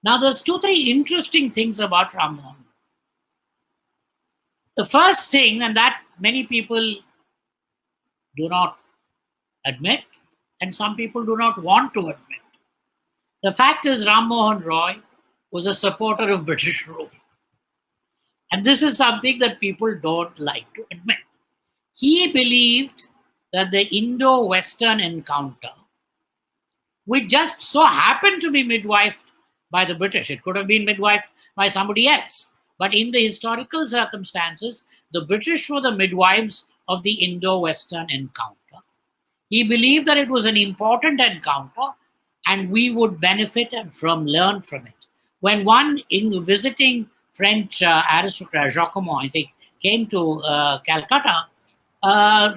Now, there's 2-3 interesting things about Ram Mohan. The first thing, and that many people do not admit, and some people do not want to admit, the fact is Ram Mohan Roy was a supporter of British rule. And this is something that people don't like to admit. He believed that the Indo-Western encounter, which just so happened to be midwifed by the British, it could have been midwifed by somebody else, but in the historical circumstances, the British were the midwives of the Indo-Western encounter. He believed that it was an important encounter and we would benefit and learn from it. When one, in visiting French aristocrat Jacquemont, I think, came to Calcutta,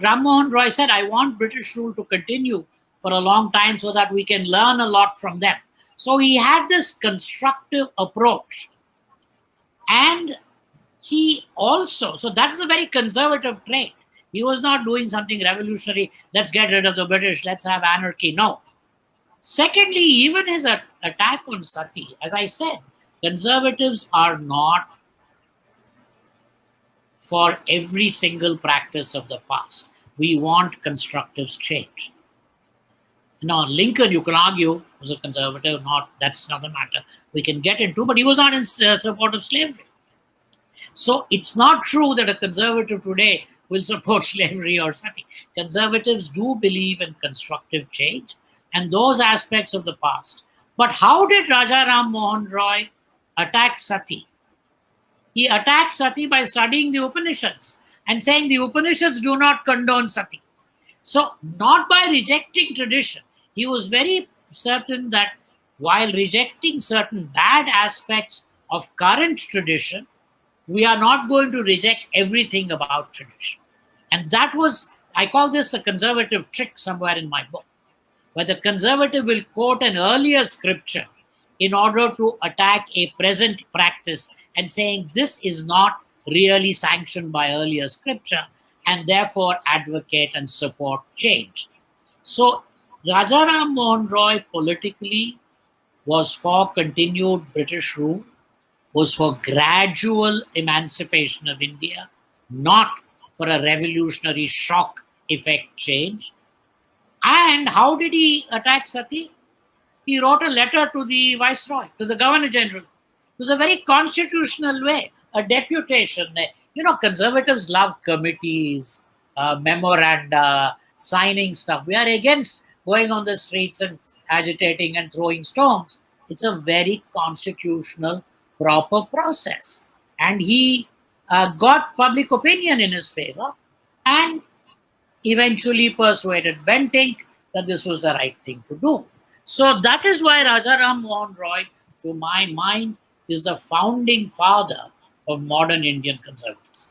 Ram Mohan Roy said, I want British rule to continue for a long time so that we can learn a lot from them. So he had this constructive approach. And he also, so that's a very conservative trait. He was not doing something revolutionary, let's get rid of the British, let's have anarchy. No. Secondly, even his attack on sati, as I said, conservatives are not for every single practice of the past. We want constructive change. Now, Lincoln, you can argue, was a conservative, that's not the matter we can get into, but he was not in support of slavery. So it's not true that a conservative today will support slavery or sati. Conservatives do believe in constructive change and those aspects of the past. But how did Raja Ram Mohan Roy attack sati? He attacked sati by studying the Upanishads and saying the Upanishads do not condone sati. So not by rejecting tradition. He was very certain that while rejecting certain bad aspects of current tradition, we are not going to reject everything about tradition. And that was, I call this a conservative trick somewhere in my book, where the conservative will quote an earlier scripture in order to attack a present practice and saying this is not really sanctioned by earlier scripture and therefore advocate and support change. So Raja Ram Mohan Roy politically was for continued British rule, was for gradual emancipation of India, not for a revolutionary shock effect change. And how did he attack sati? He wrote a letter to the Viceroy, to the Governor General. It was a very constitutional way, a deputation. You know, conservatives love committees, memoranda, signing stuff. We are against going on the streets and agitating and throwing stones. It's a very constitutional, proper process. And he got public opinion in his favor and eventually persuaded Bentinck that this was the right thing to do. So that is why Raja Ram Mohan Roy, to my mind, is the founding father of modern Indian conservatism.